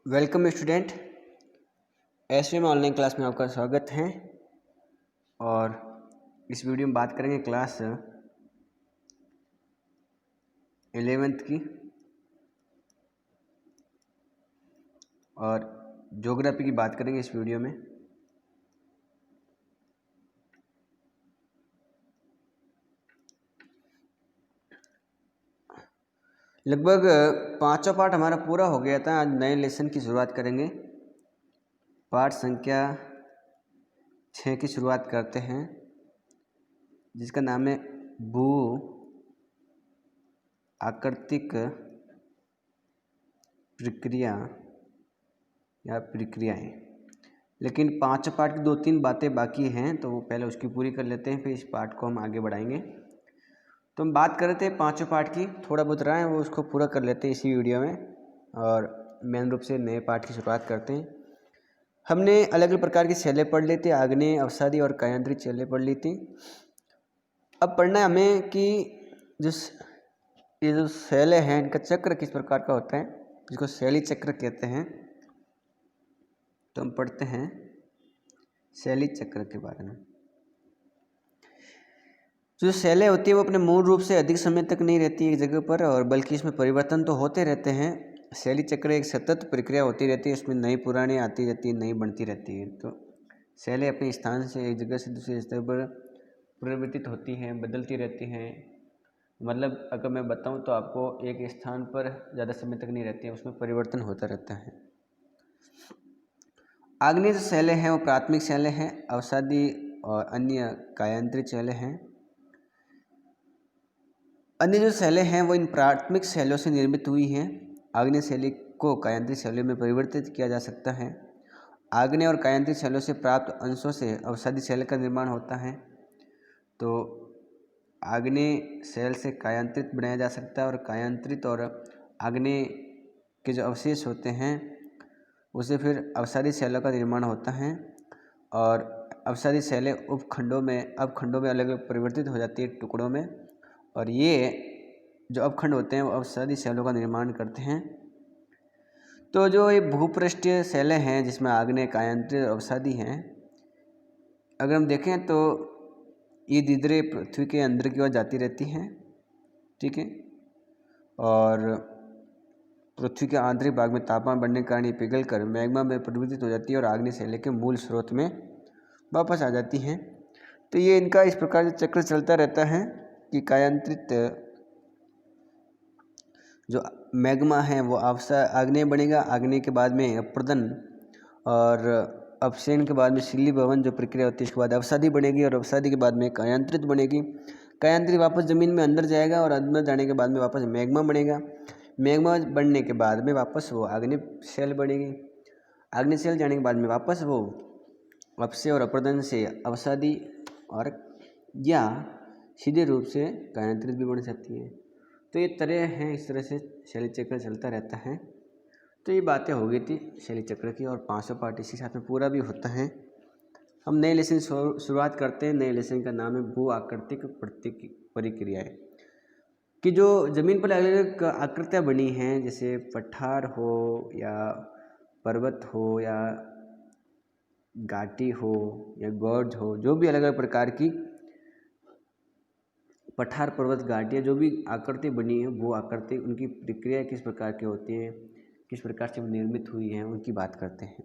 Welcome student. SVM online class में आपका स्वागत है। और इस वीडियो में बात करेंगे क्लास 11th की और ज्योग्राफी की बात करेंगे इस वीडियो में। लगभग पाँचों पार्ट हमारा पूरा हो गया था। आज नए लेसन की शुरुआत करेंगे। पाठ संख्या 6 की शुरुआत करते हैं, जिसका नाम है भू आकृतिक प्रक्रिया या प्रक्रियाएं। लेकिन पाँचों पार्ट की 2-3 बातें बाकी हैं, तो वो पहले उसकी पूरी कर लेते हैं, फिर इस पार्ट को हम आगे बढ़ाएंगे। तो हम बात कर रहे थे पाँचों पार्ट की, थोड़ा बहुत रहा है वो उसको पूरा कर लेते हैं इसी वीडियो में और मेन रूप से नए पार्ट की शुरुआत करते हैं। हमने अलग अलग प्रकार की शैलें पढ़ ली थी, आग्नेय, अवसादी और कायांत्रिक शैलें पढ़ ली थी। अब पढ़ना है हमें कि ये जो शैलें हैं इनका चक्र किस प्रकार का होता है, जिसको शैली चक्र कहते हैं। तो हम पढ़ते हैं शैली चक्र के बारे में। जो शैलें होती है वो अपने मूल रूप से अधिक समय तक नहीं रहती एक जगह पर, और बल्कि इसमें परिवर्तन तो होते रहते हैं। शैली चक्र एक सतत प्रक्रिया होती रहती है, इसमें नई पुरानी आती रहती है, नई बनती रहती है। तो शैलें अपने स्थान से एक जगह से दूसरे स्तर पर परिवर्तित होती हैं, बदलती रहती हैं। मतलब अगर मैं बताऊं तो आपको एक स्थान पर ज़्यादा समय तक नहीं रहती है, उसमें परिवर्तन होता रहता है। आग्नेय जो शैलें हैं वो प्राथमिक शैलें हैं, अवसादी और अन्य कायांत्रिक शैलें हैं। अन्य जो शैलें हैं वो इन प्राथमिक शैलों से निर्मित हुई हैं। आग्नेय शैली को कायांत्रिक शैलियों में परिवर्तित किया जा सकता है। आग्नेय और कायांत्रिक शैलों से प्राप्त अंशों से अवसादी शैल का निर्माण होता है। तो आग्नेय शैल से कायांत्रित बनाया जा सकता है, और कायांत्रित और आग्नेय के जो अवशेष होते हैं उसे फिर अवसादी शैलों का निर्माण होता है। और अवसादी शैलें अपखंडों में अलग अलग परिवर्तित हो जाती है टुकड़ों में, और ये जो अपखंड होते हैं वो अवसादी शैलों का निर्माण करते हैं। तो जो ये भूपृष्ठीय शैलें हैं जिसमें आग्नेय, कायांत्रिक, अवसादी हैं, अगर हम देखें तो ये धीरे पृथ्वी के अंदर की ओर जाती रहती हैं, ठीक है। और पृथ्वी के आंतरिक भाग में तापमान बढ़ने के कारण ये पिघल कर मैग्मा में परिवर्तित हो जाती है और आग्नेय शैलें के मूल स्रोत में वापस आ जाती हैं। तो ये इनका इस प्रकार से चक्र चलता रहता है कि कायांत्रित जो मैग्मा है वो आग्नेय बनेगा, आग्नेय के बाद में अप्रदन और अपक्षयन के बाद में शिलीभवन जो प्रक्रिया होती है, इसके बाद अवसादी बनेगी, और अवसादी के बाद में कायांत्रित बनेगी। कायांत्रित वापस ज़मीन में अंदर जाएगा और अंदर जाने के बाद में वापस मैग्मा बनेगा। मैग्मा बनने के बाद में वापस वो आग्नेय शैल बनेगी। आग्नेय शैल जाने के बाद में वापस वो अपक्षय और अप्रदन से अवसादी और या सीधे रूप से कायांत्रित भी बन सकती है। तो ये तरह हैं, इस तरह से शैली चक्र चलता रहता है। तो ये बातें हो गई थी शैली चक्र की, और 500 पार्ट इसी साथ में पूरा भी होता है। हम नए लेसन शुरुआत करते हैं। नए लेसन का नाम है भू आकृतिक प्रक्रियाएं। कि जो ज़मीन पर अलग अलग आकृतियाँ बनी हैं, जैसे पठार हो या पर्वत हो या घाटी हो या गॉर्ज हो, जो भी अलग अलग प्रकार की पठार, पर्वत, घाटियाँ जो भी आकृति बनी है वो आकृति, उनकी प्रक्रिया किस प्रकार की होती है, किस प्रकार से वो निर्मित हुई है, उनकी बात करते हैं।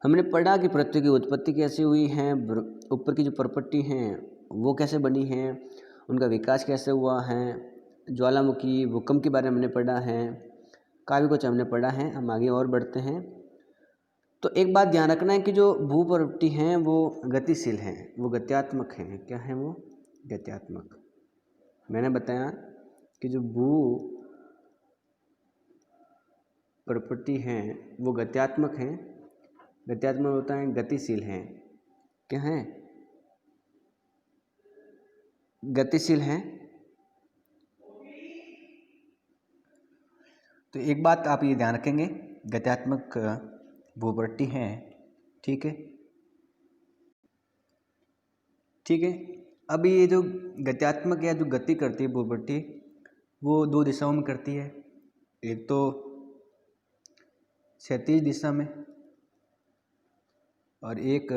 हमने पढ़ा कि पृथ्वी की उत्पत्ति कैसे हुई है, ऊपर की जो परपट्टी हैं वो कैसे बनी हैं, उनका विकास कैसे हुआ है, ज्वालामुखी, भूकंप के बारे में हमने पढ़ा है, काफ़ी कुछ हमने पढ़ा है। हम आगे और बढ़ते हैं। तो एक बात ध्यान रखना है कि जो भूपरपट्टी हैं वो गतिशील हैं, वो गत्यात्मक हैं। क्या है वो? गत्यात्मक। मैंने बताया कि जो भू प्रॉपर्टी हैं वो गत्यात्मक हैं। गत्यात्मक होता है, गतिशील हैं। क्या हैं? गतिशील हैं। तो एक बात आप ये ध्यान रखेंगे, गत्यात्मक भूपट्टी हैं, ठीक है। ठीक है। अब ये जो गत्यात्मक या जो गति करती है भूपट्टी, वो 2 दिशाओं में करती है। एक तो क्षैतिज दिशा में और एक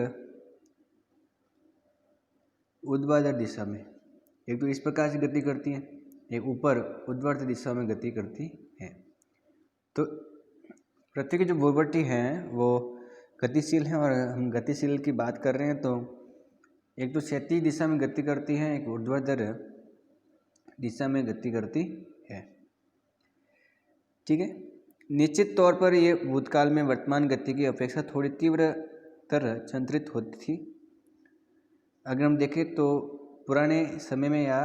ऊर्ध्वाधर दिशा में। एक तो इस प्रकार से गति करती है, एक ऊपर ऊर्ध्वाधर दिशा में गति करती है। तो पृथ्वी की जो भूपट्टी है वो गतिशील है, और हम गतिशील की बात कर रहे हैं तो एक तो क्षैतिज दिशा में गति करती है, एक ऊर्ध्वाधर दिशा में गति करती है। ठीक है। निश्चित तौर पर ये भूतकाल में वर्तमान गति की अपेक्षा थोड़ी तीव्रतर संतरित होती थी। अगर हम देखें तो पुराने समय में या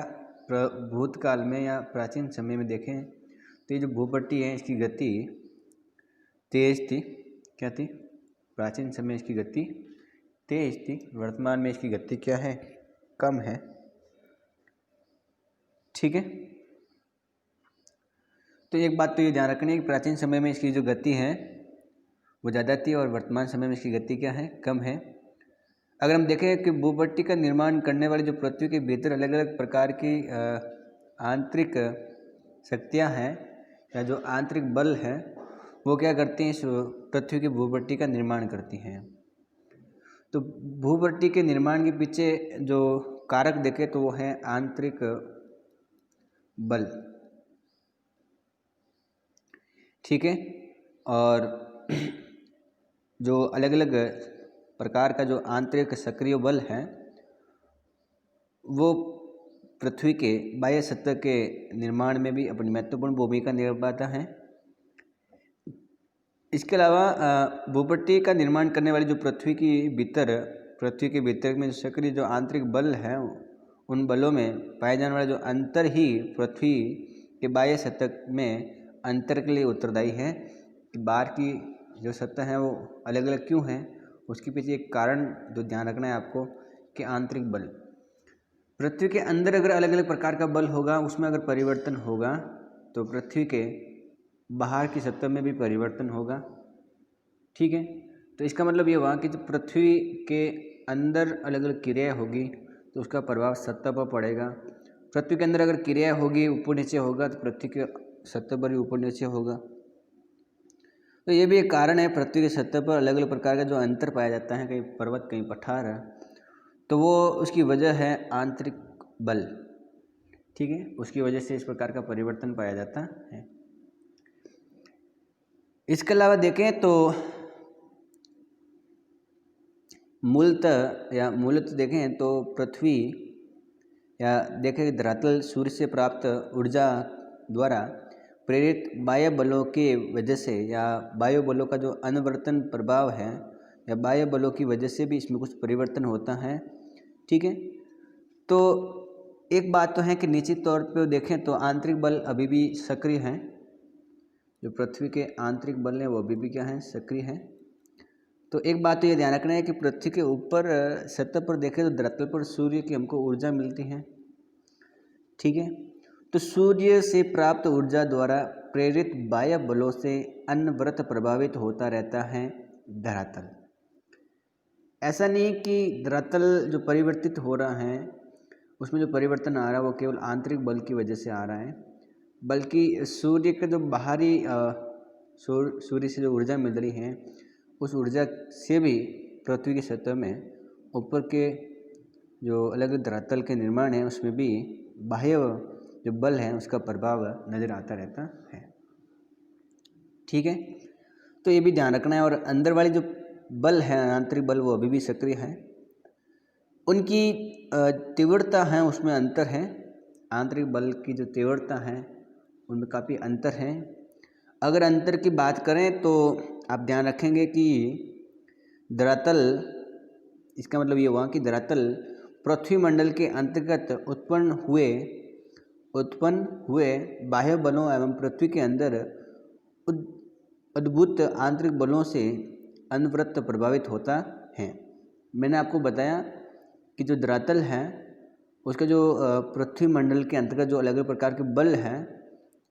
भूतकाल में या प्राचीन समय में देखें तो ये जो भूपट्टी है इसकी गति तेज थी। क्या थी? प्राचीन समय इसकी गति तेज थी, वर्तमान में इसकी गति क्या है? कम है। ठीक है। तो एक बात तो ये ध्यान रखनी है कि प्राचीन समय में इसकी जो गति है वो ज़्यादा थी और वर्तमान समय में इसकी गति क्या है? कम है। अगर हम देखें कि भूपट्टी का निर्माण करने वाली जो पृथ्वी के भीतर अलग अलग प्रकार की आंतरिक शक्तियाँ हैं या जो आंतरिक बल हैं वो क्या करती हैं? इस पृथ्वी की भूपट्टी का निर्माण करती हैं। तो भूपट्टी के निर्माण के पीछे जो कारक देखें तो वो है आंतरिक बल। ठीक है। और जो अलग अलग प्रकार का जो आंतरिक सक्रिय बल है वो पृथ्वी के बाह्य सतह के निर्माण में भी अपनी महत्वपूर्ण भूमिका निभाता है। इसके अलावा भूपट्टी का निर्माण करने वाली जो पृथ्वी के भीतर में सक्रिय जो आंतरिक बल है उन बलों में पाए जाने वाला जो अंतर ही पृथ्वी के बाह्य सतह में अंतर के लिए उत्तरदायी है। बाहर की जो सतह है वो अलग अलग क्यों है, उसके पीछे एक कारण जो ध्यान रखना है आपको कि आंतरिक बल। पृथ्वी के अंदर अगर अलग अलग प्रकार का बल होगा, उसमें अगर परिवर्तन होगा तो पृथ्वी के बाहर की सतह में भी परिवर्तन होगा। ठीक है। तो इसका मतलब ये हुआ कि जब पृथ्वी के अंदर अलग अलग क्रिया होगी तो उसका प्रभाव सतह पर पड़ेगा। पृथ्वी के अंदर अगर क्रिया होगी, ऊपर नीचे होगा, तो पृथ्वी के सतह पर भी ऊपर नीचे होगा। तो ये भी एक कारण है, पृथ्वी की सतह पर अलग अलग प्रकार का जो अंतर पाया जाता है, कहीं पर्वत कहीं पठार है, तो वो उसकी वजह है आंतरिक बल। ठीक है। उसकी वजह से इस प्रकार का परिवर्तन पाया जाता है। इसके अलावा देखें तो मूलतः देखें तो पृथ्वी या देखें धरातल सूर्य से प्राप्त ऊर्जा द्वारा प्रेरित बाह्य बलों के वजह से या वायु बलों का जो अनुवर्तन प्रभाव है या बाह्य बलों की वजह से भी इसमें कुछ परिवर्तन होता है। ठीक है। तो एक बात तो है कि निश्चित तौर पर देखें तो आंतरिक बल अभी भी सक्रिय हैं। जो पृथ्वी के आंतरिक बल हैं वो अभी भी क्या हैं? सक्रिय हैं। तो एक बात तो ये ध्यान रखना है कि पृथ्वी के ऊपर सतह पर देखें तो धरातल पर सूर्य की हमको ऊर्जा मिलती है। ठीक है। तो सूर्य से प्राप्त ऊर्जा द्वारा प्रेरित बाह्य बलों से अनवरत प्रभावित होता रहता है धरातल। ऐसा नहीं कि धरातल जो परिवर्तित हो रहा है उसमें जो परिवर्तन आ रहा है वो केवल आंतरिक बल की वजह से आ रहा है, बल्कि सूर्य के जो बाहरी सूर्य से जो ऊर्जा मिल रही है उस ऊर्जा से भी पृथ्वी की सतह में ऊपर के जो अलग धरातल के निर्माण है उसमें भी बाह्य जो बल है उसका प्रभाव नज़र आता रहता है। ठीक है। तो ये भी ध्यान रखना है। और अंदर वाली जो बल है, आंतरिक बल, वो अभी भी सक्रिय है। उनकी तीव्रता है उसमें अंतर है। आंतरिक बल की जो तीव्रता है उनमें काफ़ी अंतर है। अगर अंतर की बात करें तो आप ध्यान रखेंगे कि धरातल, इसका मतलब ये हुआ कि धरातल पृथ्वी मंडल के अंतर्गत उत्पन्न हुए बाह्य बलों एवं पृथ्वी के अंदर अद्भुत आंतरिक बलों से अनवरत प्रभावित होता है। मैंने आपको बताया कि जो धरातल है उसका जो पृथ्वी मंडल के अंतर्गत जो अलग अलग प्रकार के बल हैं,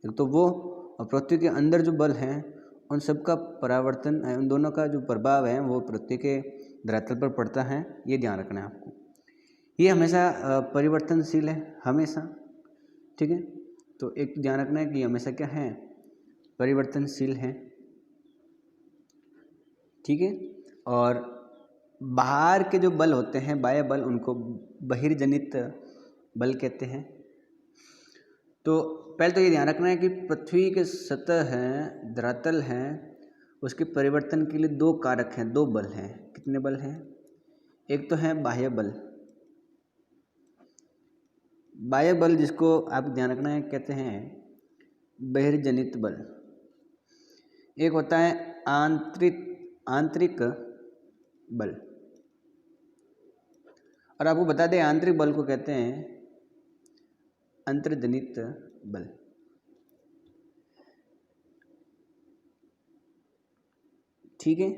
तो वो पृथ्वी के अंदर जो बल हैं उन सब का परावर्तन, उन दोनों का जो प्रभाव है वो पृथ्वी के धरातल पर पड़ता है। ये ध्यान रखना है आपको। ये हमेशा परिवर्तनशील है, हमेशा। ठीक है। तो एक ध्यान रखना है कि हमेशा क्या है? परिवर्तनशील है। ठीक है। और बाहर के जो बल होते हैं, बाह्य बल, उनको बहिर्जनित बल कहते हैं। तो पहले तो ये ध्यान रखना है कि पृथ्वी के सतह है, धरातल है, उसके परिवर्तन के लिए दो कारक हैं, दो बल हैं। कितने बल हैं? एक तो है बाह्य बल। बाह्य बल जिसको आप ध्यान रखना है कहते हैं बहिर्जनित बल। एक होता है आंतरिक बल। और आपको बता दें आंतरिक बल को कहते हैं अंतर्जनित बल। ठीक है।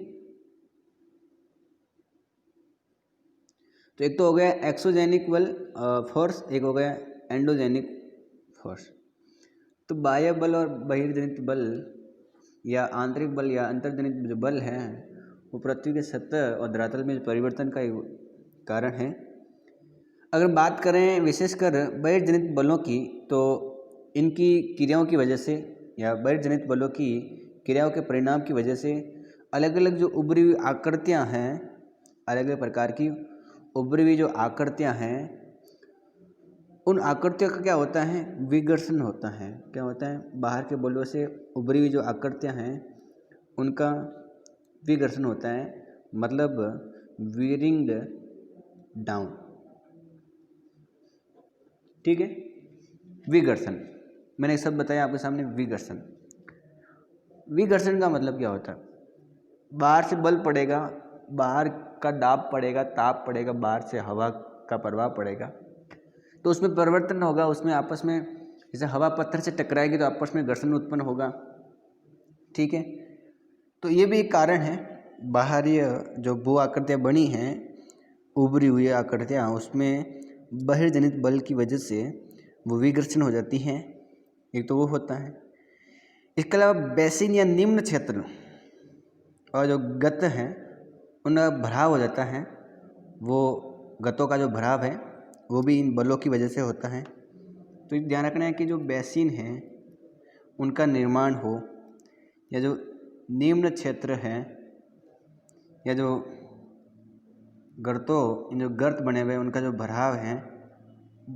तो एक तो हो गया एक्सोजेनिक बल फोर्स, एक हो गया एंडोजेनिक फोर्स। तो बाह्य बल और बहिर्जनित बल या आंतरिक बल या अंतर्जनित जो बल है वो पृथ्वी के सतह और धरातल में परिवर्तन का कारण है। अगर बात करें विशेषकर बहिर्जनित बलों की, तो इनकी क्रियाओं की वजह से या बहिर्जनित बलों की क्रियाओं के परिणाम की वजह से अलग अलग जो उभरी हुई आकृतियाँ हैं, अलग अलग प्रकार की उभरी हुई जो आकृतियाँ हैं, उन आकृतियों का क्या होता है? विघर्षण होता है। क्या होता है? बाहर के बलों से उभरी हुई जो आकृतियाँ हैं उनका विघर्षण होता है, मतलब वीयरिंग डाउन। ठीक है। विघर्षण, मैंने एक शब्द बताया आपके सामने, विघर्षण। विघर्षण का मतलब क्या होता है? बाहर से बल पड़ेगा, बाहर का दाब पड़ेगा, ताप पड़ेगा, बाहर से हवा का प्रभाव पड़ेगा, तो उसमें परिवर्तन होगा। उसमें आपस में जैसे हवा पत्थर से टकराएगी तो आपस में घर्षण उत्पन्न होगा। ठीक है। तो ये भी एक कारण है। बाहरी जो भू आकृतियाँ बनी हैं, उभरी हुई आकृतियाँ, उसमें बहिर्जनित बल की वजह से वो विघर्षण हो जाती हैं। एक तो वो होता है। इसके अलावा बेसिन या निम्न क्षेत्र और जो गत हैं उनका भराव हो जाता है। वो गतों का जो भराव है वो भी इन बलों की वजह से होता है। तो ध्यान रखना है कि जो बेसिन हैं उनका निर्माण हो, या जो निम्न क्षेत्र हैं, या जो गर्तों, इन जो गर्त बने हुए उनका जो भराव है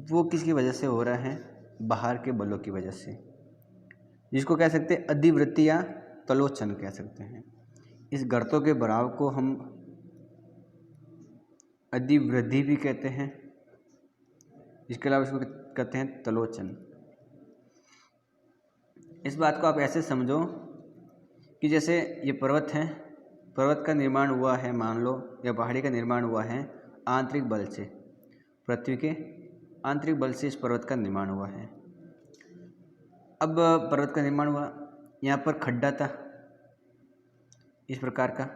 वो किसकी वजह से हो रहा है? बाहर के बलों की वजह से, जिसको कह सकते हैं अधिवृद्धि या तलोचन कह सकते हैं। इस गर्तों के भराव को हम अधिवृद्धि भी कहते हैं। इसके अलावा इसको कहते हैं तलोचन। इस बात को आप ऐसे समझो कि जैसे ये पर्वत हैं, पर्वत का निर्माण हुआ है मान लो, या पहाड़ी का निर्माण हुआ है आंतरिक बल से, पृथ्वी के आंतरिक बल से इस पर्वत का निर्माण हुआ है। अब पर्वत का निर्माण हुआ, यहाँ पर खड्डा था इस प्रकार का,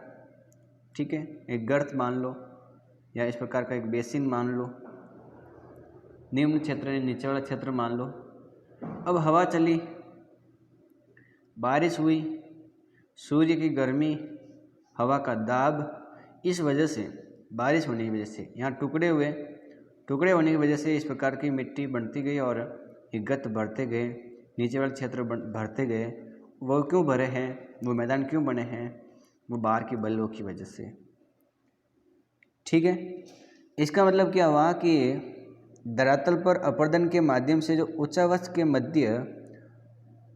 ठीक है, एक गर्त मान लो, या इस प्रकार का एक बेसिन मान लो, निम्न क्षेत्र या नीचे वाला क्षेत्र मान लो। अब हवा चली, बारिश हुई, सूर्य की गर्मी, हवा का दाब, इस वजह से, बारिश होने की वजह से यहाँ टुकड़े हुए, टुकड़े होने की वजह से इस प्रकार की मिट्टी बढ़ती गई और ये गत बढ़ते गए, नीचे वाले क्षेत्र भरते गए। वो क्यों भरे हैं? वो मैदान क्यों बने हैं? वो बाहर की बलों की वजह से। ठीक है। इसका मतलब क्या हुआ कि धरातल पर अपरदन के माध्यम से जो उच्चावच के मध्य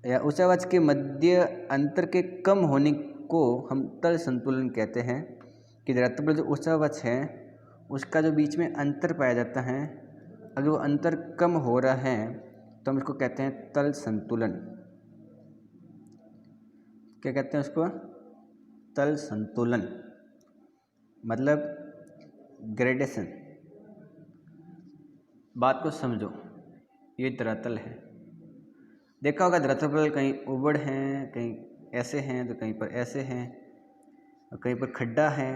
या उच्चावच के मध्य अंतर के कम होने को हम तल संतुलन कहते हैं। कि धरातल पर जो उच्चावच है उसका जो बीच में अंतर पाया जाता है, अगर वो अंतर कम हो रहा है तो हम इसको कहते हैं तल संतुलन। क्या कहते हैं उसको? तल संतुलन, मतलब ग्रेडेशन। बात को समझो, ये धरातल है, देखा होगा धरातल पर कहीं उबड़ हैं, कहीं ऐसे हैं, तो कहीं पर ऐसे हैं, और कहीं पर खड्डा है,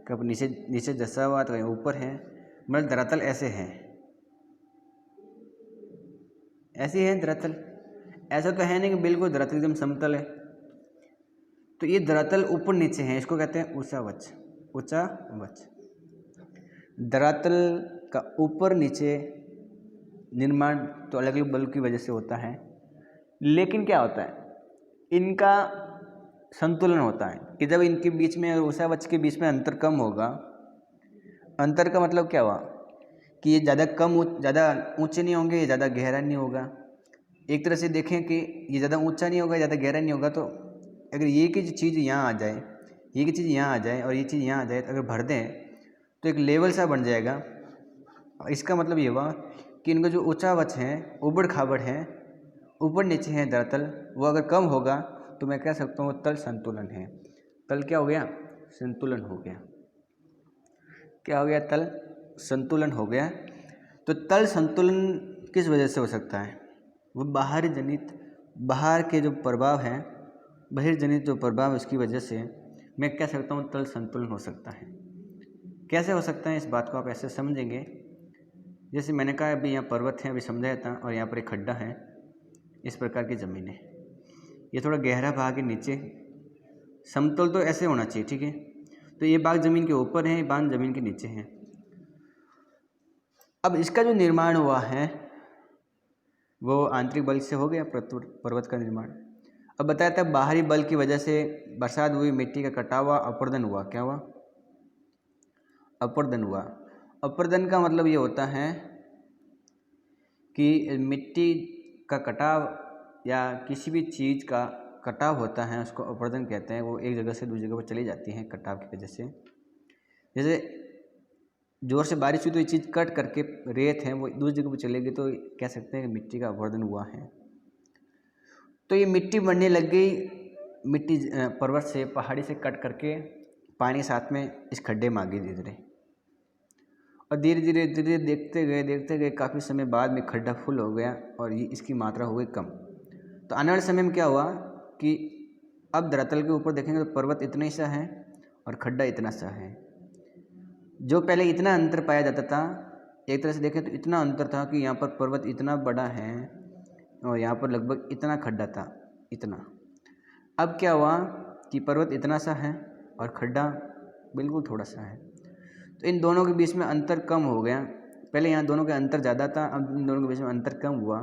कहीं पर नीचे नीचे धंसा हुआ, तो कहीं ऊपर है। मतलब धरातल ऐसे हैं, ऐसी है धरातल। ऐसा तो है नहीं कि बिल्कुल धरातल एकदम समतल है। तो ये धरातल ऊपर नीचे है, इसको कहते हैं उच्चावच। उच्चावच धरातल का ऊपर नीचे निर्माण तो अलग अलग बल की वजह से होता है, लेकिन क्या होता है, इनका संतुलन होता है कि जब इनके बीच में और ऊर्ध्वाधर के बीच में अंतर कम होगा। अंतर का मतलब क्या हुआ कि ये ज़्यादा ऊंचे नहीं होंगे, ये ज़्यादा गहरा नहीं होगा। एक तरह से देखें कि ये ज़्यादा ऊंचा नहीं होगा, ज़्यादा गहरा नहीं होगा, तो अगर ये की चीज़ यहाँ आ जाए, ये की चीज़ यहाँ आ जाए और ये चीज़ यहाँ आ जाए, तो अगर भर दें तो एक लेवल सा बन जाएगा। इसका मतलब ये हुआ कि इनका जो ऊंचावच है, उबड़ खाबड़ है, ऊपर नीचे है धरातल, वो अगर कम होगा तो मैं कह सकता हूँ तल संतुलन है। तल क्या हो गया? संतुलन हो गया। क्या हो गया? तल संतुलन हो गया। तो तल संतुलन किस वजह से हो सकता है? वो बाहर के जो प्रभाव हैं, बहिर्जनित जो प्रभाव है, उसकी वजह से मैं कह सकता हूँ तल संतुलन हो सकता है। कैसे हो सकता है, इस बात को आप ऐसे समझेंगे। जैसे मैंने कहा अभी यहाँ पर्वत है, अभी समझाया था, और यहाँ पर एक खड्डा है, इस प्रकार की ज़मीन है। ये थोड़ा गहरा भाग है नीचे, समतल तो ऐसे होना चाहिए, ठीक है। तो ये भाग ज़मीन के ऊपर है, ये भाग ज़मीन के नीचे है। अब इसका जो निर्माण हुआ है वो आंतरिक बल से हो गया, पर्वत का निर्माण। अब बताया था बाहरी बल की वजह से बरसात हुई, मिट्टी का कटाव हुआ, अपर्दन हुआ। क्या हुआ? अपर्दन हुआ। अपर्दन का मतलब ये होता है कि मिट्टी का कटाव या किसी भी चीज़ का कटाव होता है, उसको अपर्दन कहते हैं। वो एक जगह से दूसरी जगह पर चली जाती है कटाव की वजह से। जैसे जोर से बारिश हुई तो ये चीज़ कट करके रेत है वो दूसरी जगह पर चलेगी, तो कह सकते हैं कि मिट्टी का अपर्दन हुआ है। तो ये मिट्टी बढ़ने लग गई, मिट्टी पर्वत से, पहाड़ी से कट करके पानी साथ में इस खड्डे में आ गई धीरे धीरे, और धीरे धीरे देखते गए काफ़ी समय बाद में खड्डा फुल हो गया और ये इसकी मात्रा हो गई कम। तो आने वाले समय में क्या हुआ कि अब धरातल के ऊपर देखेंगे तो पर्वत इतना ही सा है और खड्डा इतना सा है। जो पहले इतना अंतर पाया जाता था, एक तरह से देखें तो इतना अंतर था कि यहाँ पर पर्वत इतना बड़ा है और यहाँ पर लगभग इतना खड्डा था, इतना। अब क्या हुआ कि पर्वत इतना सा है और खड्डा बिल्कुल थोड़ा सा है। तो इन दोनों के बीच में अंतर कम हो गया। पहले यहाँ दोनों का अंतर ज़्यादा था, अब इन दोनों के बीच में अंतर कम हुआ।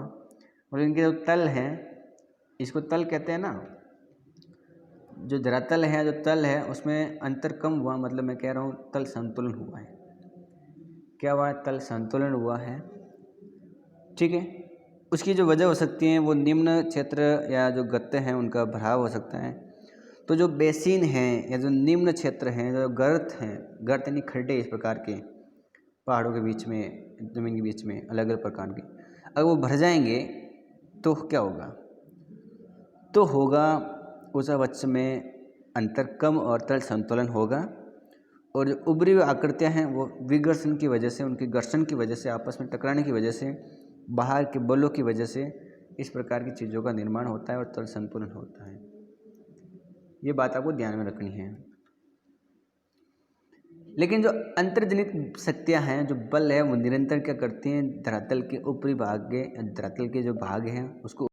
और इनके जो तल हैं, इसको तल कहते हैं ना, जो धरातल है, जो तल है, उसमें अंतर कम हुआ, मतलब मैं कह रहा हूँ तल संतुलन हुआ है। क्या हुआ है? तल संतुलन हुआ है, ठीक है। उसकी जो वजह हो सकती है वो निम्न क्षेत्र या जो गत्ते हैं उनका भराव हो सकता है। तो जो बेसिन हैं या जो निम्न क्षेत्र हैं, जो गर्त हैं, गर्त यानी खड्डे इस प्रकार के पहाड़ों के बीच में, ज़मीन के बीच में अलग अलग प्रकार के, अगर वो भर जाएंगे तो क्या होगा? तो होगा ऊर्ध्वाधर में अंतर कम और तल संतुलन होगा। और जो उभरी हुई आकृतियाँ हैं वो विघर्षण की वजह से, उनकी घर्षण की वजह से, आपस में टकराने की वजह से, बाहर के बलों की वजह से इस प्रकार की चीज़ों का निर्माण होता है और तल संतुलन होता है। ये बात आपको ध्यान में रखनी है। लेकिन जो अंतर्जनित शक्तियाँ हैं, जो बल है, वो निरंतर क्या करती हैं? धरातल के ऊपरी भाग के, धरातल के जो भाग हैं उसको